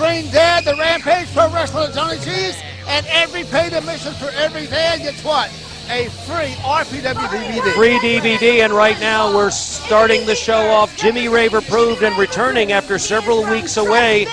Brain Dead, the Rampage Pro Wrestler Johnny Cheese, and every paid admission for every day gets what? A free RPW DVD. Free DVD, and right now we're starting the show off. Jimmy Rave approved and returning after several weeks away,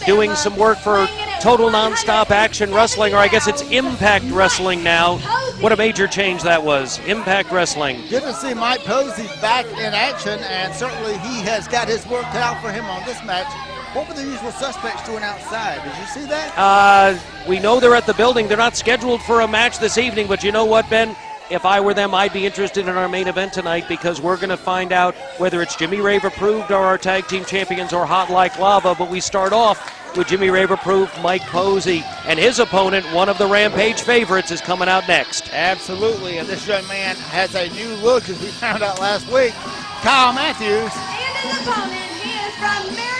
doing some work for Total Nonstop Action Wrestling, or I guess it's Impact Wrestling now. What a major change that was. Impact Wrestling. Good to see Mike Posey back in action, and certainly he has got his work cut out for him on this match. What were the usual suspects doing outside? Did you see that? We know they're at the building. They're not scheduled for a match this evening, but you know what, Ben? If I were them, I'd be interested in our main event tonight, because we're going to find out whether it's Jimmy Rave approved or our tag team champions or Hot Like Lava. But we start off with Jimmy Rave approved Mike Posey, and his opponent, one of the Rampage favorites, is coming out next. Absolutely, and this young man has a new look, as we found out last week. Kyle Matthews. And his opponent, he is from Marietta,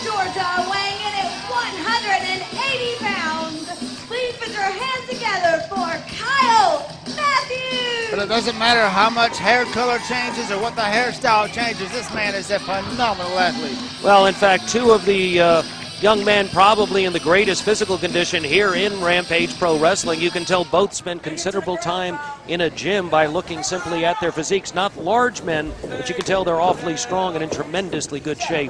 Georgia, weighing in at 180 pounds. Please put your hands together for Kyle Matthews. But it doesn't matter how much hair color changes or what the hairstyle changes. This man is a phenomenal athlete. Well, in fact, two of the young men probably in the greatest physical condition here in Rampage Pro Wrestling. You can tell both spend considerable time in a gym by looking simply at their physiques. Not large men, but you can tell they're awfully strong and in tremendously good shape.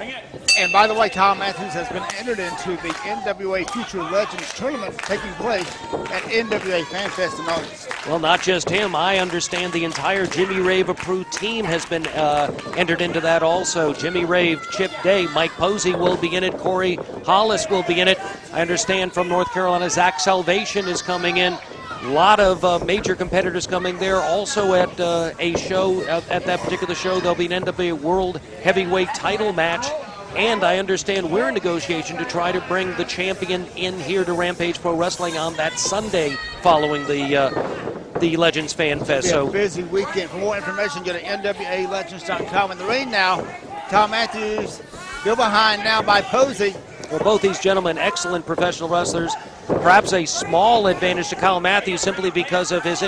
And by the way, Kyle Matthews has been entered into the NWA Future Legends tournament taking place at NWA Fan Fest in August. Well, not just him. I understand the entire Jimmy Rave approved team has been entered into that also. Jimmy Rave, Chip Day, Mike Posey will be in it. Corey Hollis will be in it. I understand from North Carolina, Zach Salvation is coming in. A lot of major competitors coming there. Also at a show, at that particular show, there'll be an NWA World Heavyweight title match. And I understand we're in negotiation to try to bring the champion in here to Rampage Pro Wrestling on that Sunday following the Legends Fan Fest. So busy weekend. For more information, go to NWALegends.com. In the ring now, Kyle Matthews, still behind now by Posey. Well, both these gentlemen, excellent professional wrestlers. Perhaps a small advantage to Kyle Matthews simply because of his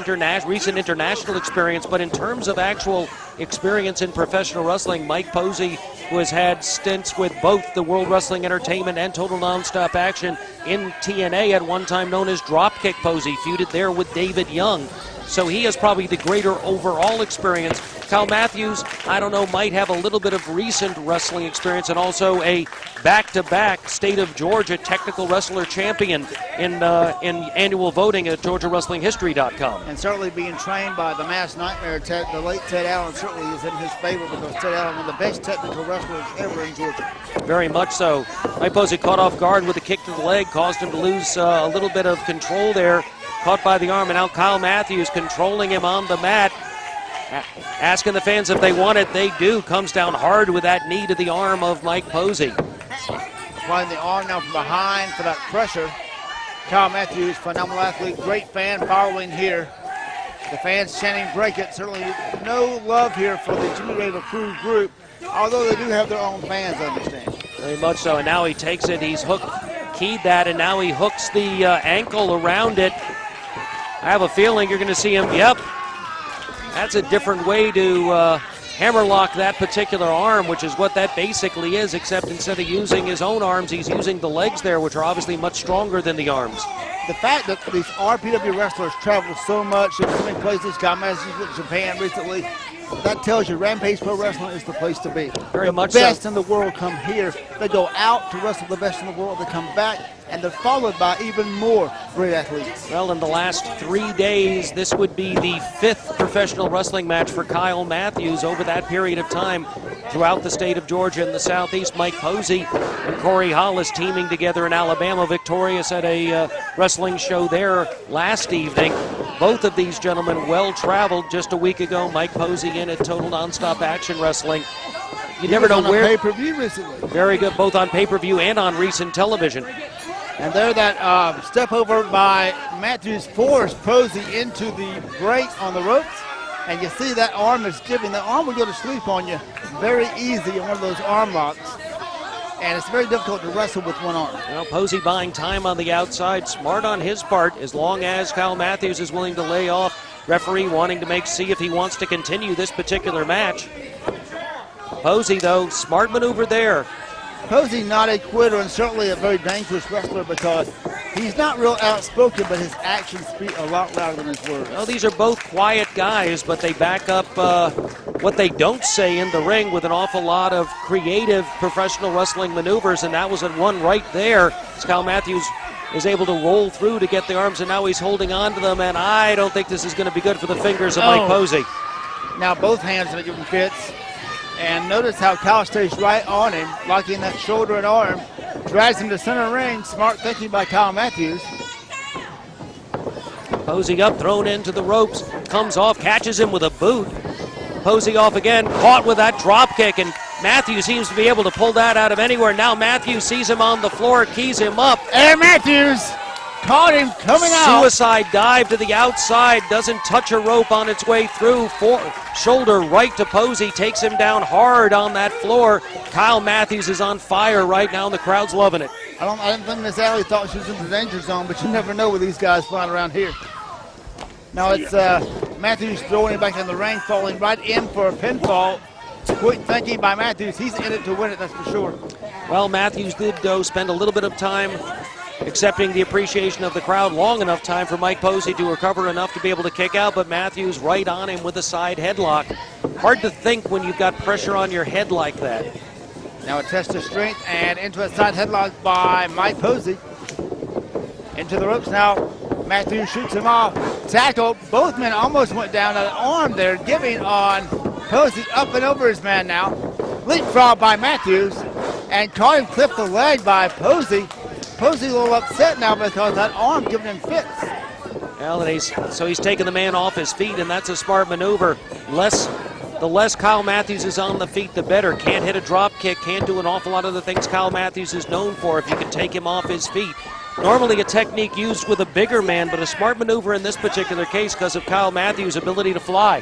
recent international experience. But in terms of actual experience in professional wrestling, Mike Posey, who has had stints with both the World Wrestling Entertainment and Total Nonstop Action in TNA, at one time known as Dropkick Posey, feuded there with David Young. So he has probably the greater overall experience. Kyle Matthews, I don't know, might have a little bit of recent wrestling experience and also a back-to-back State of Georgia Technical Wrestler Champion in annual voting at GeorgiaWrestlingHistory.com. And certainly being trained by the Mass Nightmare, the late Ted Allen, certainly is in his favor, because Ted Allen, one of the best technical wrestlers ever in Georgia. Very much so. Mike Posey caught off guard with a kick to the leg, caused him to lose a little bit of control there. Caught by the arm, and now Kyle Matthews controlling him on the mat. Asking the fans if they want it. They do. Comes down hard with that knee to the arm of Mike Posey. Applying the arm now from behind for that pressure. Kyle Matthews, phenomenal athlete, great fan following here. The fans chanting break it. Certainly no love here for the Jimmy Rave approved group, although they do have their own fans, I understand. Very much so, and now he takes it. He's keyed that, and now he hooks the ankle around it. I have a feeling you're going to see him. Yep. That's a different way to hammerlock that particular arm, which is what that basically is, except instead of using his own arms, he's using the legs there, which are obviously much stronger than the arms. The fact that these RPW wrestlers travel so much in so many places, Kyle Matthews went to Japan recently, that tells you Rampage Pro Wrestling is the place to be. Very much so. The best so. in the world come here. They go out to wrestle the best in the world. They come back, and they're followed by even more great athletes. Well, in the last 3 days, this would be the 5th professional wrestling match for Kyle Matthews over that period of time throughout the state of Georgia and the Southeast. Mike Posey and Corey Hollis teaming together in Alabama, victorious at a wrestling show there last evening. Both of these gentlemen well-traveled. Just a week ago, Mike Posey in at Total Nonstop Action Wrestling. You never know where. Pay-per-view recently. Very good, both on pay-per-view and on recent television. And there, that step over by Matthews forced Posey into the break on the ropes. And you see that arm is giving. The arm will go to sleep on you very easy in one of those arm locks. And it's very difficult to wrestle with one arm. Well, Posey buying time on the outside. Smart on his part, as long as Kyle Matthews is willing to lay off. Referee wanting to see if he wants to continue this particular match. Posey, though, smart maneuver there. Posey not a quitter and certainly a very dangerous wrestler because he's not real outspoken, but his actions speak a lot louder than his words. Well, these are both quiet guys, but they back up what they don't say in the ring with an awful lot of creative professional wrestling maneuvers, and that was at one right there. As Kyle Matthews is able to roll through to get the arms, and now he's holding on to them, and I don't think this is going to be good for the fingers of Mike Posey. Now both hands are giving fits, and notice how Kyle stays right on him, locking that shoulder and arm, drags him to center ring. Smart thinking by Kyle Matthews. Posey up, thrown into the ropes, comes off, catches him with a boot. Posey off again, caught with that drop kick, and Matthews seems to be able to pull that out of anywhere. Now Matthews sees him on the floor, keys him up. And Matthews caught him coming out. Suicide dive to the outside, doesn't touch a rope on its way through. Shoulder right to Posey, takes him down hard on that floor. Kyle Matthews is on fire right now, and the crowd's loving it. I didn't think Miss Alley thought she was in the danger zone, but you never know with these guys flying around here. Now it's Matthews throwing him back in the ring, falling right in for a pinfall. Quick thinking by Matthews. He's in it to win it, that's for sure. Well, Matthews did, though, spend a little bit of time accepting the appreciation of the crowd, long enough time for Mike Posey to recover enough to be able to kick out, but Matthews right on him with a side headlock. Hard to think when you've got pressure on your head like that. Now a test of strength and into a side headlock by Mike Posey. Into the ropes now. Matthews shoots him off. Tackle. Both men almost went down. An arm there giving on Posey, up and over his man now. Leapfrog by Matthews. And caught him clip the leg by Posey. Posey a little upset now because that arm giving him fits. Well, and he's taking the man off his feet, and that's a smart maneuver. The less Kyle Matthews is on the feet, the better. Can't hit a drop kick, can't do an awful lot of the things Kyle Matthews is known for if you can take him off his feet. Normally a technique used with a bigger man, but a smart maneuver in this particular case because of Kyle Matthews' ability to fly.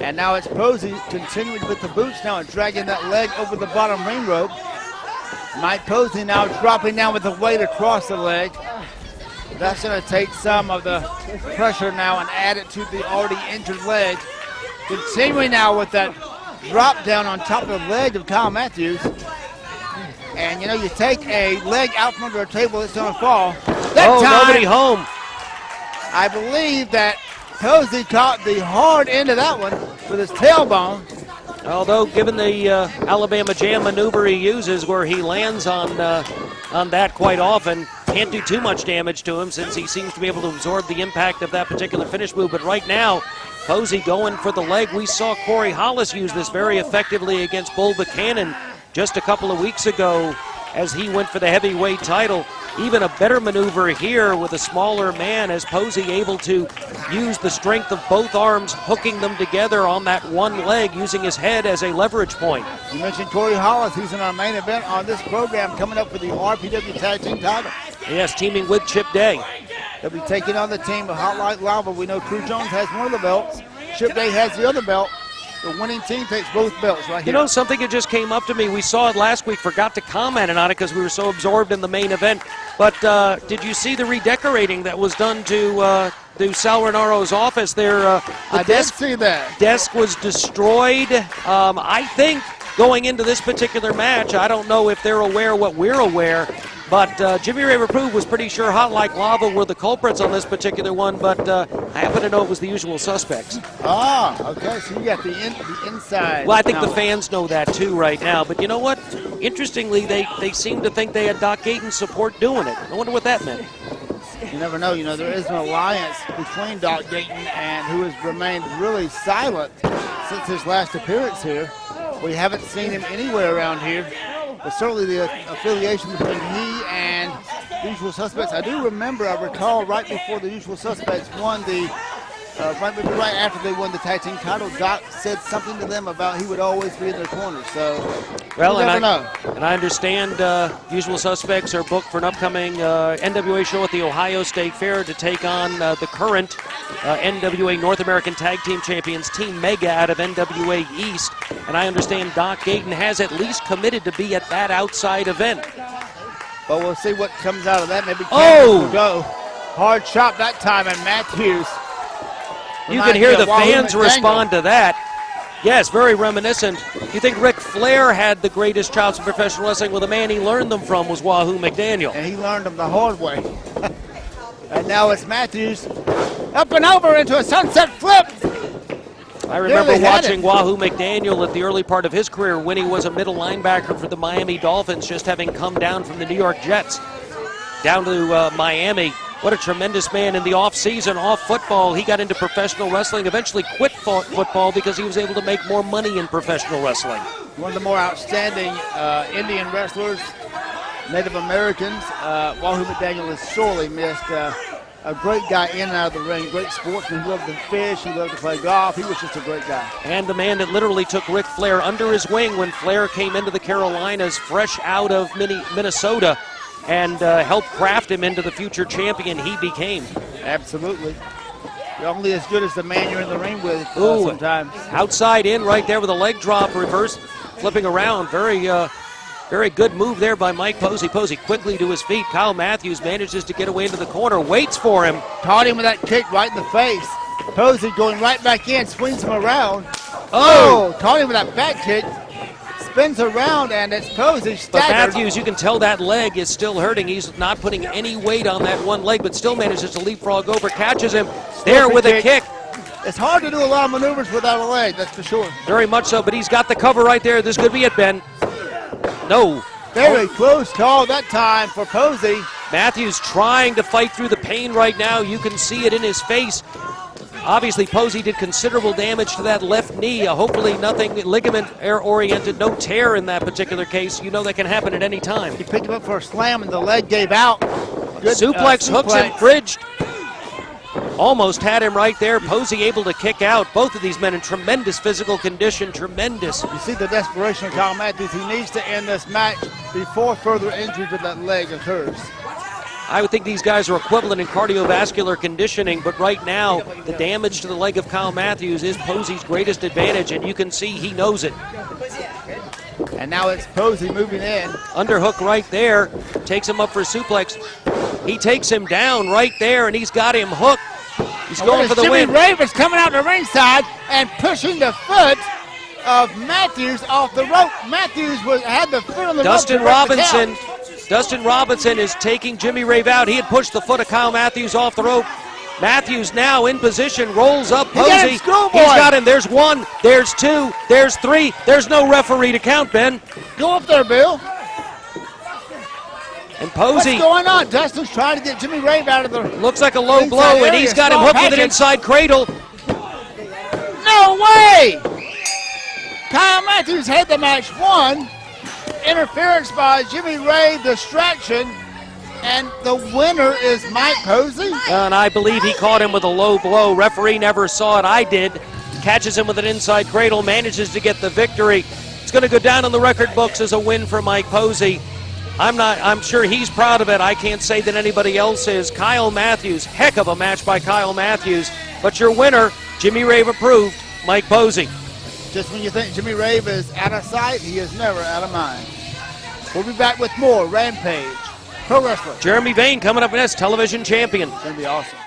And now it's Posey continuing with the boots now and dragging that leg over the bottom ring rope. Mike Posey now dropping down with the weight across the leg. That's going to take some of the pressure now and add it to the already injured leg. Continuing now with that drop down on top of the leg of Kyle Matthews. And, you know, you take a leg out from under a table, it's going to fall. Nobody home. I believe that Posey caught the hard end of that one with his tailbone. Although, given the Alabama Jam maneuver he uses where he lands on that quite often, can't do too much damage to him since he seems to be able to absorb the impact of that particular finish move. But right now, Posey going for the leg. We saw Corey Hollis use this very effectively against Bull Buchanan just a couple of weeks ago as he went for the heavyweight title. Even a better maneuver here with a smaller man as Posey able to use the strength of both arms, hooking them together on that one leg, using his head as a leverage point. You mentioned Corey Hollis. He's in our main event on this program coming up for the RPW Tag Team title. Yes, teaming with Chip Day. They'll be taking on the team of Hot Light Lava. We know Crew Jones has one of the belts. Chip Day has the other belt. The winning team takes both belts right here. You know, something that just came up to me. We saw it last week, forgot to comment on it because we were so absorbed in the main event. But did you see the redecorating that was done to Sal Renaro's office there? I did see that. Desk was destroyed. I think going into this particular match, I don't know if they're aware what we're aware, but Jimmy Ray Reprove was pretty sure Hot Like Lava were the culprits on this particular one, but I happen to know it was the usual suspects. Ah, okay, so you got the inside. Well, I think the fans know that too right now, but you know what? Interestingly, they seem to think they had Doc Gayton's support doing it. I wonder what that meant. You never know. You know, there is an alliance between Doc Gayton and who has remained really silent since his last appearance here. We haven't seen him anywhere around here, but certainly the affiliation between he and the Usual Suspects. I recall right before the Usual Suspects won the, right after they won the tag team title, Doc said something to them about he would always be in their corner. So, well, you never know. And I understand Usual Suspects are booked for an upcoming NWA show at the Ohio State Fair to take on the current NWA North American Tag Team Champions, Team Mega out of NWA East. And I understand Doc Gayton has at least committed to be at that outside event. But we'll see what comes out of that. Maybe Cameron will go. Hard chop that time, and Matthews. You can hear the fans respond to that. Yes, very reminiscent. You think Ric Flair had the greatest chops in professional wrestling? Well, the man he learned them from was Wahoo McDaniel. And he learned them the hard way. And now it's Matthews up and over into a sunset flip. I remember watching Wahoo McDaniel at the early part of his career when he was a middle linebacker for the Miami Dolphins, just having come down from the New York Jets down to Miami. What a tremendous man. In the off-season, off football, he got into professional wrestling, eventually quit football because he was able to make more money in professional wrestling. One of the more outstanding Indian wrestlers, Native Americans. Wahoo McDaniel is sorely missed. A great guy in and out of the ring, great sportsman. He loved to fish, he loved to play golf. He was just a great guy. And the man that literally took Ric Flair under his wing when Flair came into the Carolinas fresh out of Minnesota and helped craft him into the future champion he became. Absolutely. You're only as good as the man you're in the ring with sometimes. Outside in right there with a leg drop, reverse, flipping around. Very good move there by Mike Posey. Posey quickly to his feet. Kyle Matthews manages to get away into the corner, waits for him. Caught him with that kick right in the face. Posey going right back in, swings him around. Oh, caught him with that back kick. Spins around, and it's Posey staggered. But Matthews, you can tell that leg is still hurting. He's not putting any weight on that one leg, but still manages to leapfrog over, catches him there with a kick. It's hard to do a lot of maneuvers without a leg, that's for sure. Very much so, but he's got the cover right there. This could be it, Ben. No. Very close call that time for Posey. Matthews trying to fight through the pain right now. You can see it in his face. Obviously, Posey did considerable damage to that left knee. Hopefully nothing ligament-oriented, no tear in that particular case. You know that can happen at any time. He picked him up for a slam, and the leg gave out. Good, suplex, hooks and bridged. Almost had him right there. Posey able to kick out. Both of these men in tremendous physical condition, tremendous. You see the desperation of Kyle Matthews. He needs to end this match before further injury to that leg occurs. I would think these guys are equivalent in cardiovascular conditioning, but right now, the damage to the leg of Kyle Matthews is Posey's greatest advantage, and you can see he knows it. And now it's Posey moving in. Underhook right there, takes him up for a suplex. He takes him down right there, and he's got him hooked. He's going for the win. Jimmy Rave is coming out to ringside and pushing the foot of Matthews off the rope. Matthews had the foot on the rope. Dustin Robinson is taking Jimmy Rave out. He had pushed the foot of Kyle Matthews off the rope. Matthews now in position, rolls up Posey. He's got him. There's one, there's two, there's three. There's no referee to count, Ben. Go up there, Bill. And Posey. What's going on? Dustin's trying to get Jimmy Rave out of the... Looks like a low blow, and he's got him hooked with an inside cradle. No way! Kyle Matthews had the match won. Interference by Jimmy Rave, distraction, and the winner is Mike Posey. And I believe he caught him with a low blow. Referee never saw it. I did. Catches him with an inside cradle, manages to get the victory. It's going to go down in the record books as a win for Mike Posey. I'm sure he's proud of it. I can't say that anybody else is. Kyle Matthews, heck of a match by Kyle Matthews. But your winner, Jimmy Rave approved, Mike Posey. Just when you think Jimmy Rave is out of sight, he is never out of mind. We'll be back with more Rampage Pro Wrestling. Jeremy Vane coming up next, television champion. It's going to be awesome.